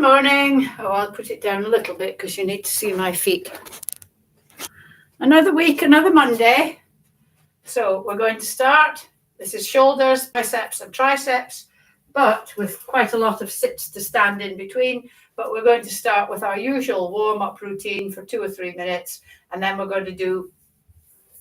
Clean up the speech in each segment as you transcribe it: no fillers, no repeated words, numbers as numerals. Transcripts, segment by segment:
Good morning. Oh, I'll put it down a little bit because you need to see my feet. Another week, another Monday. So we're going to start. This is shoulders, biceps and triceps, but with quite a lot of sits to stand in between. But we're going to start with our usual warm-up routine for 2 or 3 minutes. And then we're going to do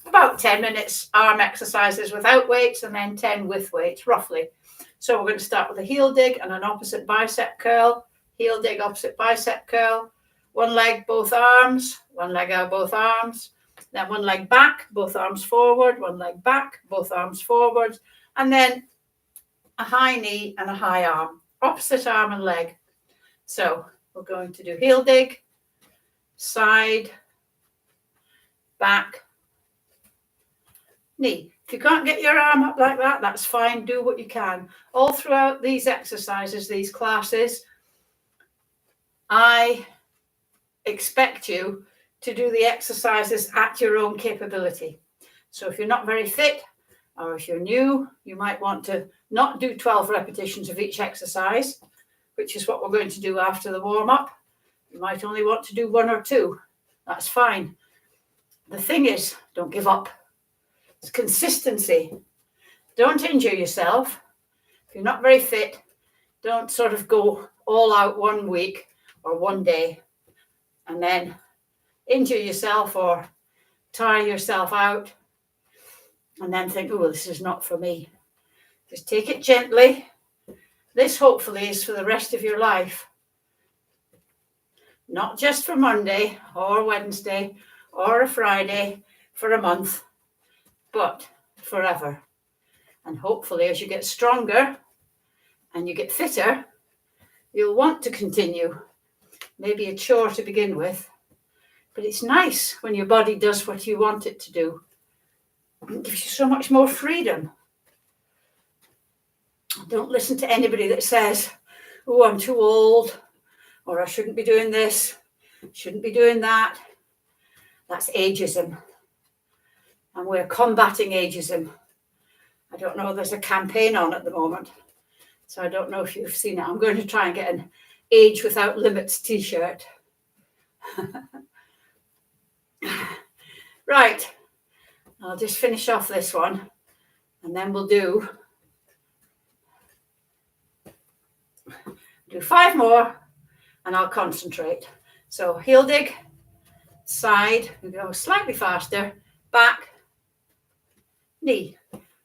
about 10 minutes arm exercises without weights and then 10 with weights, roughly. So we're going to start with a heel dig and an opposite bicep curl. Heel dig, opposite bicep curl. One leg, both arms. One leg out, both arms. Then one leg back, both arms forward. One leg back, both arms forward. And then a high knee and a high arm. Opposite arm and leg. So we're going to do heel dig, side, back, knee. If you can't get your arm up like that, that's fine. Do what you can. All throughout these exercises, these classes, I expect you to do the exercises at your own capability. So if you're not very fit, or if you're new, you might want to not do 12 repetitions of each exercise, which is what we're going to do after the warm-up. You might only want to do 1 or 2. That's fine. The thing is, don't give up. It's consistency. Don't injure yourself. If you're not very fit, don't sort of go all out 1 week or 1 day and then injure yourself or tire yourself out and then think, oh, this is not for me. Just take it gently. This hopefully is for the rest of your life. Not just for Monday or Wednesday or a Friday for a month, but forever. And hopefully as you get stronger and you get fitter, you'll want to continue. Maybe a chore to begin with, but it's nice when your body does what you want it to do. It gives you so much more freedom. Don't listen to anybody that says, oh, I'm too old, or I shouldn't be doing this, shouldn't be doing that. That's ageism. And we're combating ageism. I don't know, there's a campaign on at the moment, so I don't know if you've seen it. I'm going to try and get an Age Without Limits t-shirt. Right, I'll just finish off this one and then we'll do 5 more and I'll concentrate. So heel dig, side, we go slightly faster, back, knee.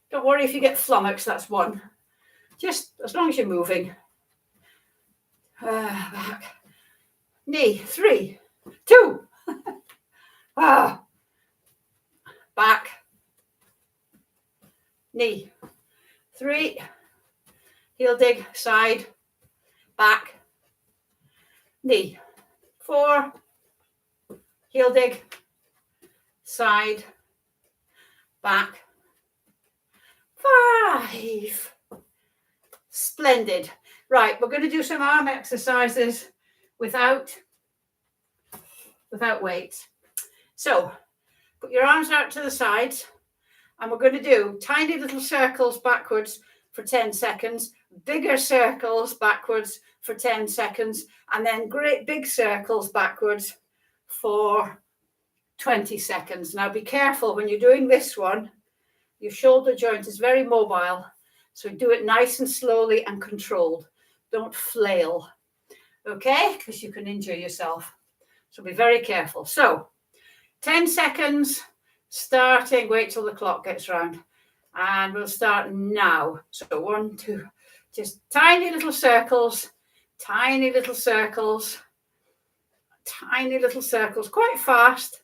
Don't worry if you get flummoxed, that's 1. Just as long as you're moving. Back, knee, 3, 2, back, knee, 3, heel dig, side, back, knee, 4, heel dig, side, back, 5. Splendid. Right, we're going to do some arm exercises without weights. So put your arms out to the sides and we're going to do tiny little circles backwards for 10 seconds, bigger circles backwards for 10 seconds, and then great big circles backwards for 20 seconds. Now be careful when you're doing this one, your shoulder joint is very mobile, so do it nice and slowly and controlled. Don't flail, okay? Because you can injure yourself. So be very careful. So 10 seconds starting, wait till the clock gets round. And we'll start now. So 1, 2, just tiny little circles, tiny little circles, tiny little circles, quite fast.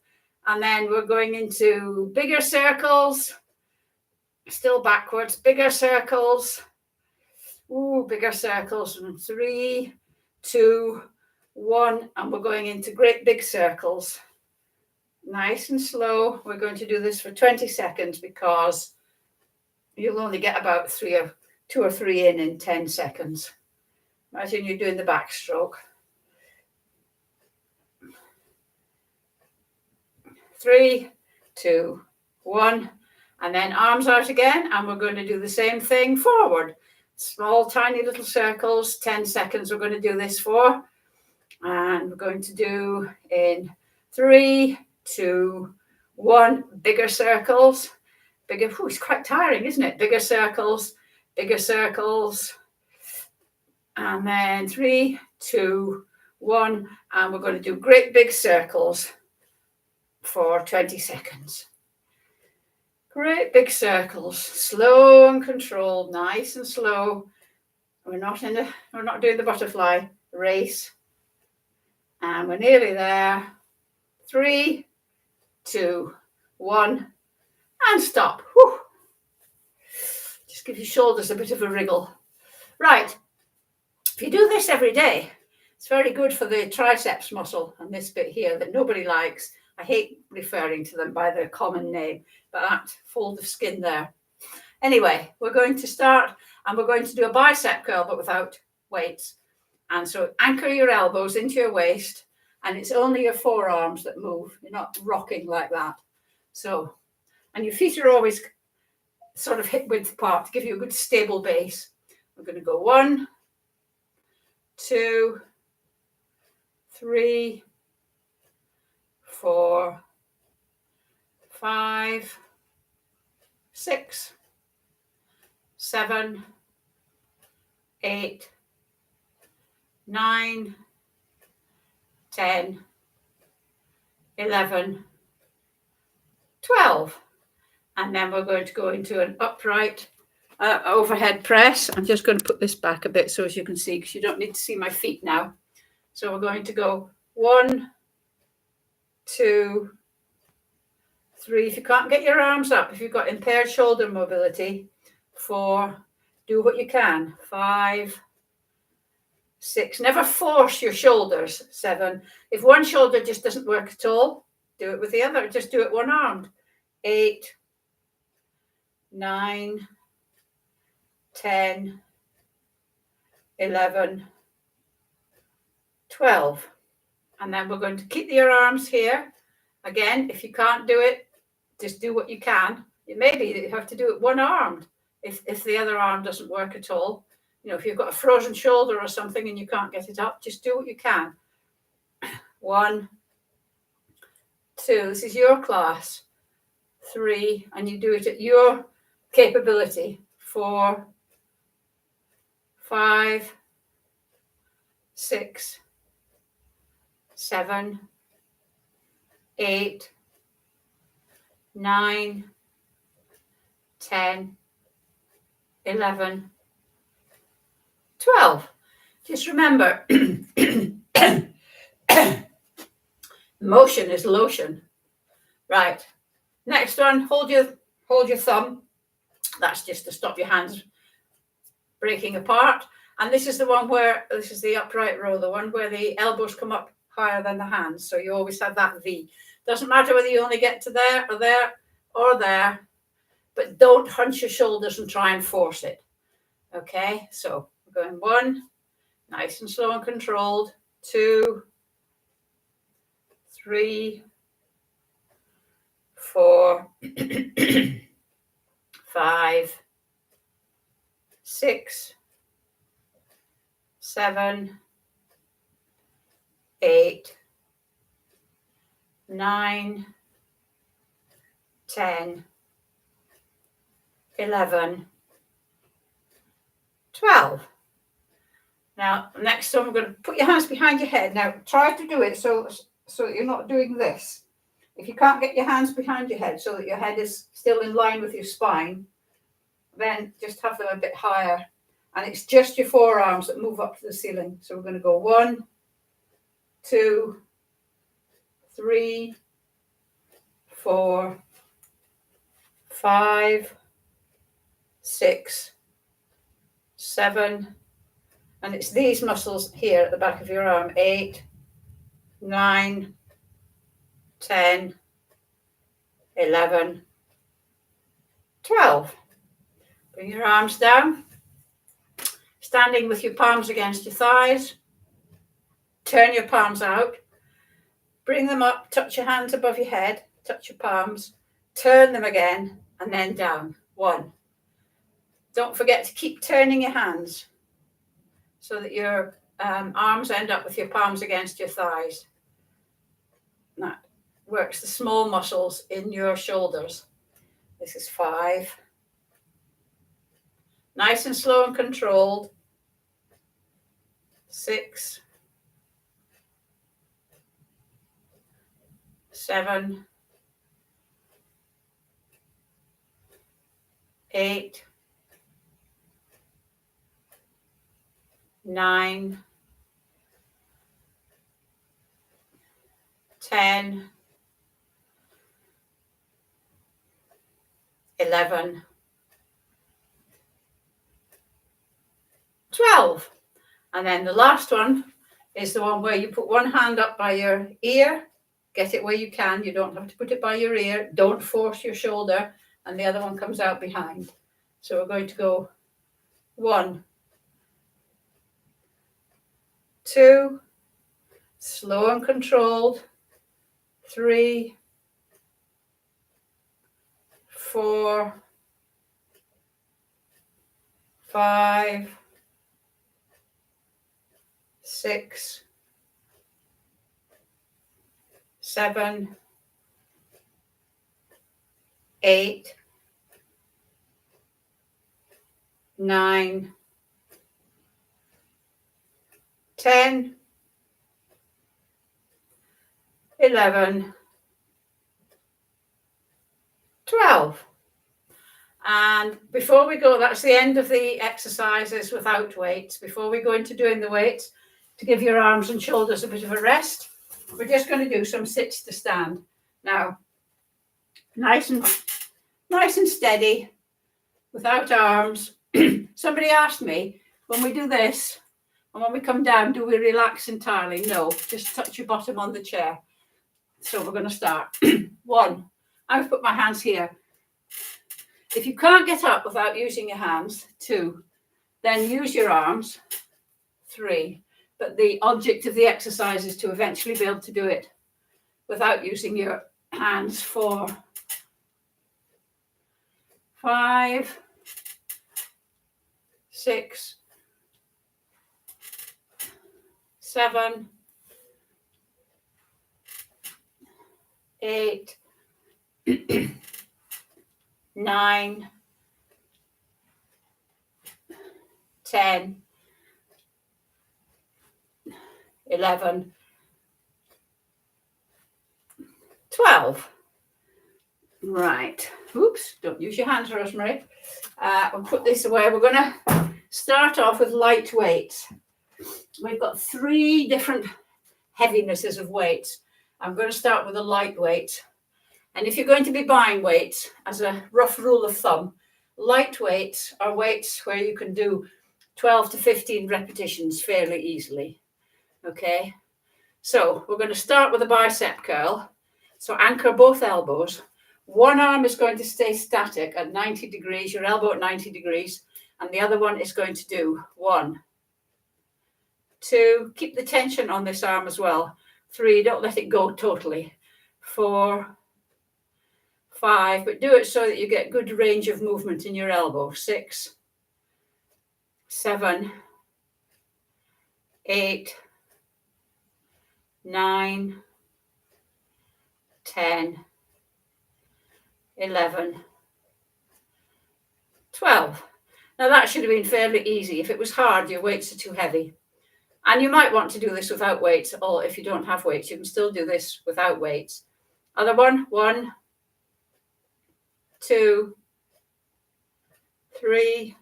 And then we're going into bigger circles, still backwards, bigger circles. Ooh, bigger circles. 3, 2, 1. And we're going into great big circles. Nice and slow. We're going to do this for 20 seconds because you'll only get about 2 or 3 in 10 seconds. Imagine you're doing the backstroke. 3, 2, 1. And then arms out again. And we're going to do the same thing forward. Small, tiny little circles, 10 seconds we're going to do this for. And we're going to do in 3, 2, 1, bigger circles. Bigger, it's quite tiring, isn't it? Bigger circles, bigger circles. And then 3, 2, 1. And we're going to do great big circles for 20 seconds. Great big circles, slow and controlled, nice and slow. We're not doing the butterfly race. And we're nearly there. 3, 2, 1, and stop. Whew. Just give your shoulders a bit of a wriggle. Right. If you do this every day, it's very good for the triceps muscle and this bit here that nobody likes. I hate referring to them by their common name, but that fold of skin there. Anyway, we're going to start and we're going to do a bicep curl, but without weights. And so anchor your elbows into your waist, and it's only your forearms that move. You're not rocking like that. So, and your feet are always sort of hip width apart to give you a good stable base. We're going to go 1, 2, 3, 4, 5, 6, 7, 8, 9, 10, 11, 12. And then we're going to go into an upright overhead press. I'm just going to put this back a bit so as you can see, because you don't need to see my feet now. So we're going to go 1, 2, 3. If you can't get your arms up, if you've got impaired shoulder mobility, 4, do what you can. 5, 6. Never force your shoulders. 7. If one shoulder just doesn't work at all, do it with the other. Just do it one-armed. 8, 9, 10, 11, 12. And then we're going to keep your arms here. Again, if you can't do it, just do what you can. It may be that you have to do it one-armed if the other arm doesn't work at all. You know, if you've got a frozen shoulder or something and you can't get it up, just do what you can. 1, 2. This is your class. 3, and you do it at your capability. 4, 5, 6, 7, 8, 9, 10, 11, 12. Just remember, motion is lotion. Right. Next one, hold your thumb. That's just to stop your hands breaking apart. And this is the one where, this is the upright row, the one where the elbows come up higher than the hands. So you always have that V. Doesn't matter whether you only get to there or there or there, but don't hunch your shoulders and try and force it. Okay, so we're going 1, nice and slow and controlled. 2, 3, 4, 5, 6, 7, 8, 9, 10, 11, 12. Now, next time we're going to put your hands behind your head. Now, try to do it so that you're not doing this. If you can't get your hands behind your head so that your head is still in line with your spine, then just have them a bit higher. And it's just your forearms that move up to the ceiling. So we're going to go 1, 2, 3, 4, 5, 6, 7, and it's these muscles here at the back of your arm. 8, 9, 10, 11, 12. Bring your arms down, standing with your palms against your thighs. Turn your palms out, bring them up, touch your hands above your head, touch your palms, turn them again, and then down. 1. Don't forget to keep turning your hands so that you're arms end up with your palms against your thighs. That works the small muscles in your shoulders. This is 5. Nice and slow and controlled. 6, 7, 8, 9, 10, 11, 12. And then the last one is the one where you put one hand up by your ear, get it where you can. You don't have to put it by your ear. Don't force your shoulder. And the other one comes out behind. So we're going to go 1, 2, slow and controlled, 3, 4, 5, 6, 7, 8, 9, 10, 11, 12. And before we go, that's the end of the exercises without weights. Before we go into doing the weights, to give your arms and shoulders a bit of a rest, we're just going to do some sits to stand. Now, nice and steady, without arms. Somebody asked me, when we do this, and when we come down, do we relax entirely? No, just touch your bottom on the chair. So we're going to start. 1, I've put my hands here. If you can't get up without using your hands, 2, then use your arms, 3. But the object of the exercise is to eventually be able to do it without using your hands. 4, 5, 6, 7, 8, 9, 10, 11, 12. Right. Oops, don't use your hands, Rosemary. We'll put this away. We're going to start off with light weights. We've got 3 different heavinesses of weights. I'm going to start with a light weight. And if you're going to be buying weights, as a rough rule of thumb, light weights are weights where you can do 12 to 15 repetitions fairly easily. Okay, so we're going to start with a bicep curl. So anchor both elbows. One arm is going to stay static at 90 degrees, your elbow at 90 degrees, and the other one is going to do 1, 2, keep the tension on this arm as well. 3, don't let it go totally. 4, 5, but do it so that you get good range of movement in your elbow. 6, 7, 8, 9, 10, 11, 12. Now that should have been fairly easy. If it was hard, your weights are too heavy. And you might want to do this without weights, or if you don't have weights, you can still do this without weights. Other one, 1, 2, 3,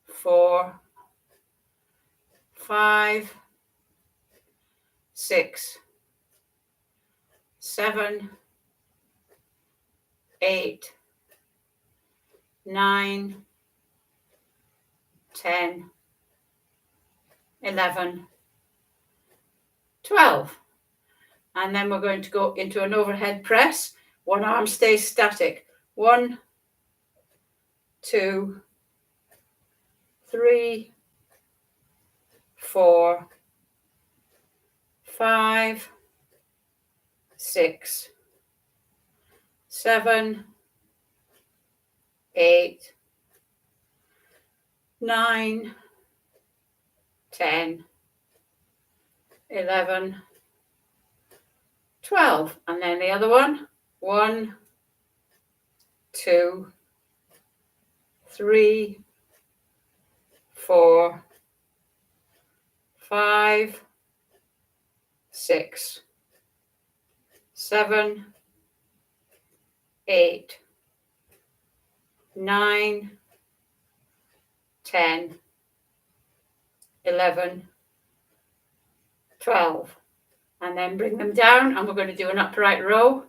4, 5, 6, 7, 8, 9, 10, 11, 12. And then we're going to go into an overhead press. One arm stays static. 1, 2, 3, 4, 5, 6, 7, 8, 9, 10, 11, 12. And then the other one. 1, 2, 3, 4, 5, 6, 7, 8, 9, 10, 11, 12. And then bring them down, and we're going to do an upright row.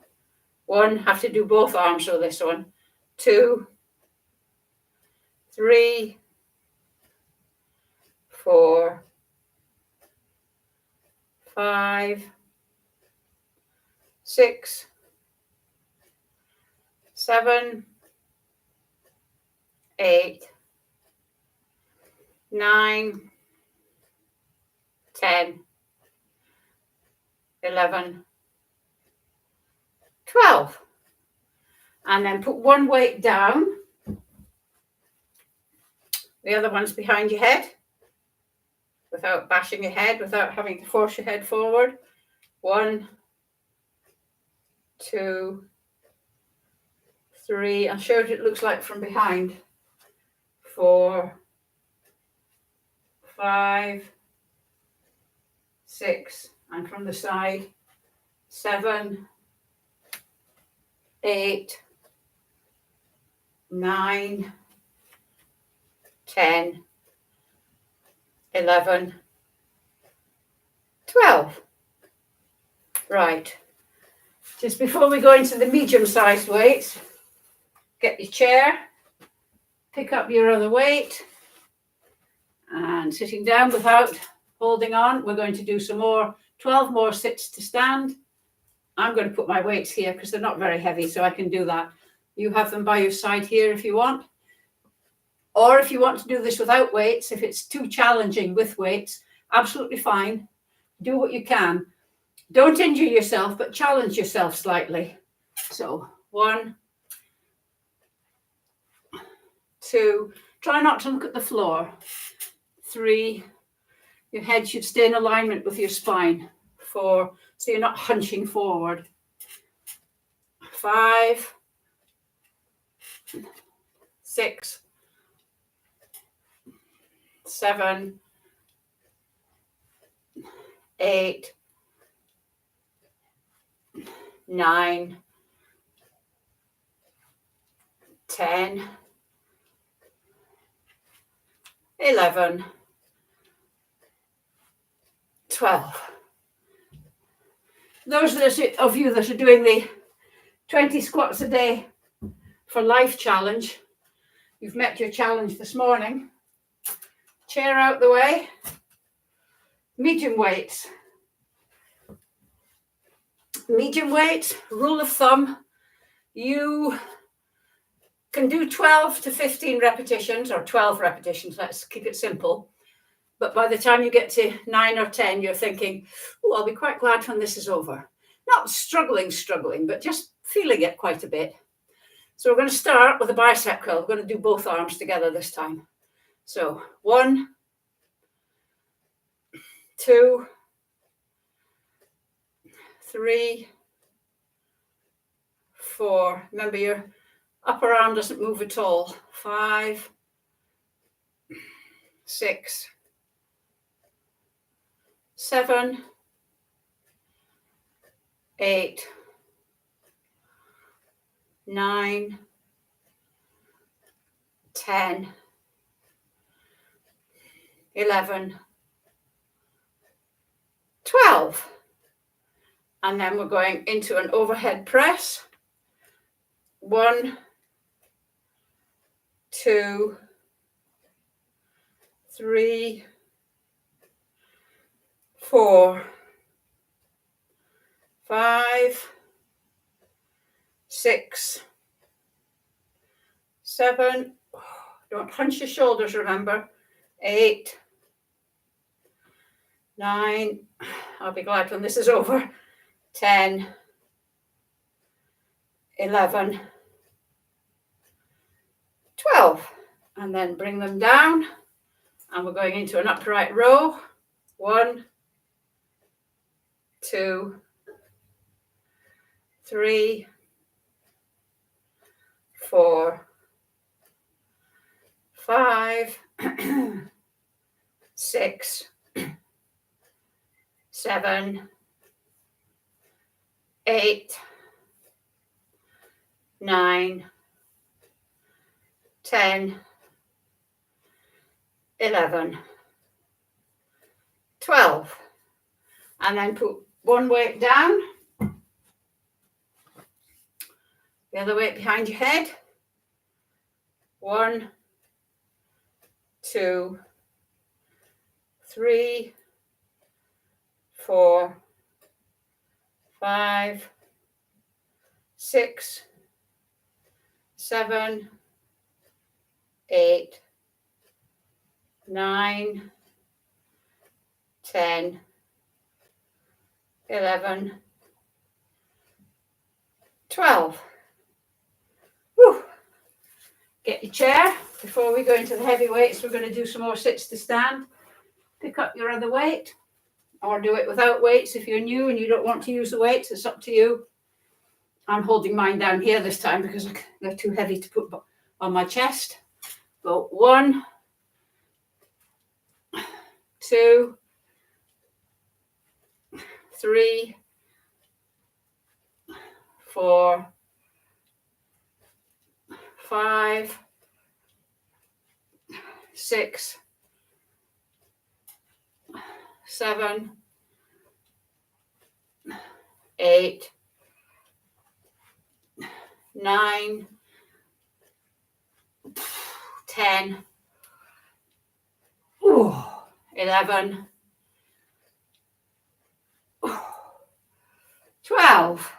1, have to do both arms for this one. 2, 3, 4, 5, 6, 7, 8, 9, 10, 11, 12. And then put one weight down. The other one's behind your head, without bashing your head, without having to force your head forward. 1, 2, 3. I'll show you what it looks like from behind. 4, 5, 6, and from the side. 7, 8, 9, 10, 11, 12. Right. Just before we go into the medium-sized weights, get your chair, pick up your other weight, and sitting down without holding on, we're going to do some more, 12 more sits to stand. I'm going to put my weights here because they're not very heavy, so I can do that. You have them by your side here if you want. Or if you want to do this without weights, if it's too challenging with weights, absolutely fine. Do what you can. Don't injure yourself, but challenge yourself slightly. So 1, 2, try not to look at the floor. 3, your head should stay in alignment with your spine. 4, so you're not hunching forward. 5, 6, 7, 8, 9, 10, 11, 12. Those of you that are doing the 20 squats a day for life challenge, you've met your challenge this morning. Chair out the way. Medium weights. Medium weight, rule of thumb, you can do 12 to 15 repetitions, or 12 repetitions, let's keep it simple. But by the time you get to 9 or 10, you're thinking, oh, I'll be quite glad when this is over. Not struggling, but just feeling it quite a bit. So we're going to start with a bicep curl. We're going to do both arms together this time. So 1, 2, 3, 4. Remember, your upper arm doesn't move at all. 5, 6, 7, 8, 9, 10, 11, 12. And then we're going into an overhead press. 1, 2, 3, 4, 5, 6, 7. Don't hunch your shoulders, remember. 8, 9. I'll be glad when this is over. 10, 11, 12. And then bring them down And we're going into an upright row. 1, 2, 3, 4, 5, 6, 7, 8, 9, 10, 11, 12. And then put one weight down, the other weight behind your head. 1, 2, 3, 4, 5, 6, 7, 8, 9, 10, 11, 12. Whew. Get your chair. Before we go into the heavy weights, we're going to do some more sits to stand. Pick up your other weight, or do it without weights if you're new and you don't want to use the weights. It's up to you. I'm holding mine down here this time because they're too heavy to put on my chest. Go 1, 2, 3, 4, 5, 6, 7, 8, 9, 10, 11, 12.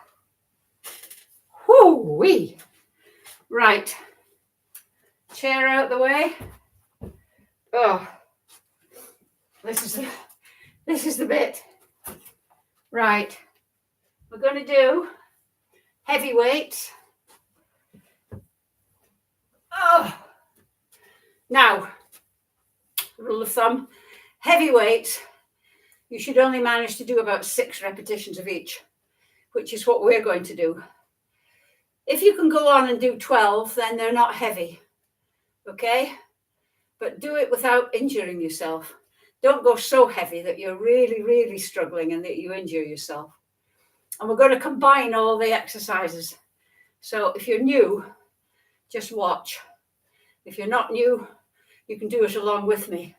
Whoo-wee. Right. Chair out the way. Oh, this is the bit. Right. We're going to do heavy weights. Oh. Now, rule of thumb, heavy weights, you should only manage to do about 6 repetitions of each, which is what we're going to do. If you can go on and do 12, then they're not heavy, okay? But do it without injuring yourself. Don't go so heavy that you're really, really struggling and that you injure yourself. And we're going to combine all the exercises. So if you're new, just watch. If you're not new, you can do it along with me.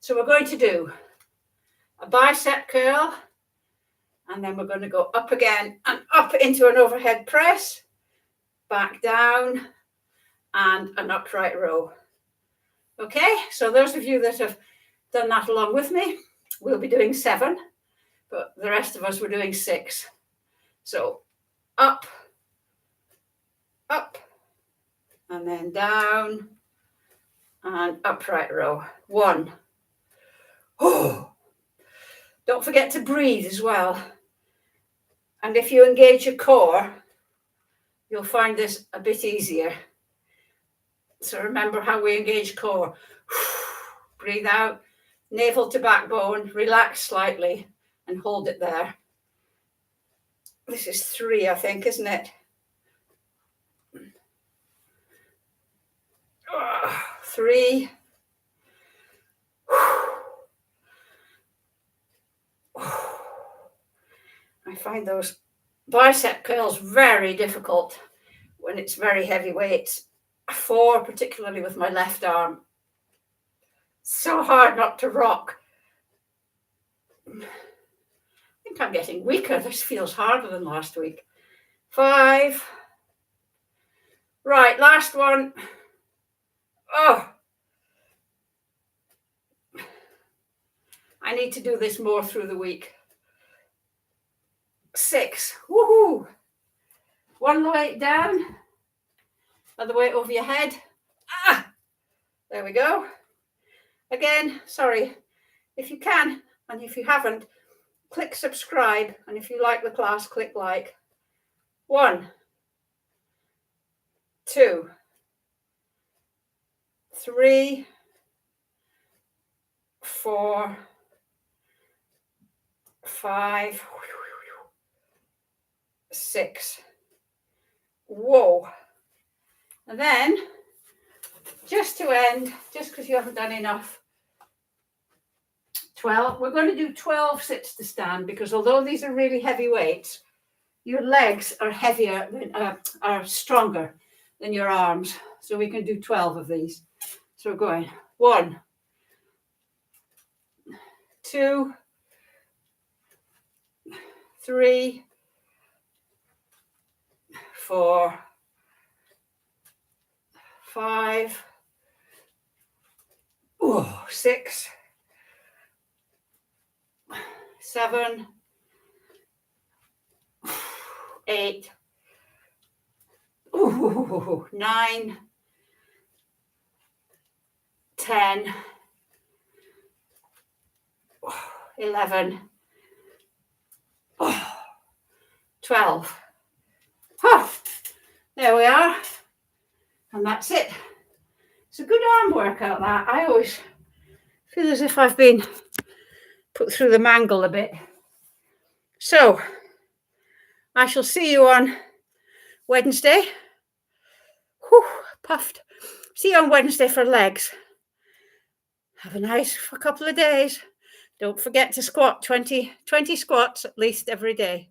So we're going to do a bicep curl, and then we're going to go up again and up into an overhead press, back down, and an upright row. Okay, so those of you that have done that along with me, we'll be doing 7, but the rest of us were doing 6. So up, up, and then down, and upright row. 1. Oh, don't forget to breathe as well. And if you engage your core, you'll find this a bit easier. So remember how we engage core. Breathe out, navel to backbone, relax slightly, and hold it there. This is 3, I think, isn't it? 3. I find those bicep curls very difficult when it's very heavy weights. 4, particularly with my left arm. So hard not to rock. I think I'm getting weaker. This feels harder than last week. 5. Right, last one. Oh. I need to do this more through the week. 6. Woohoo. One weight down. Other weight over your head. There we go. Again, sorry. If you can, and if you haven't, click subscribe. And if you like the class, click like. 1, 2, 3, 4, 5, 6. Whoa. And then, just to end, just because you haven't done enough, 12. We're going to do 12 sits to stand, because although these are really heavy weights, your legs are heavier, are stronger than your arms. So we can do 12 of these. So we're going 1, 2, 3, 4, 5, 6, 7, 8, 9, 10, 11, 12. There we are. And that's it. It's a good arm workout, that. I always feel as if I've been put through the mangle a bit. So, I shall see you on Wednesday. Whew, puffed. See you on Wednesday for legs. Have a nice couple of days. Don't forget to squat 20 squats at least every day.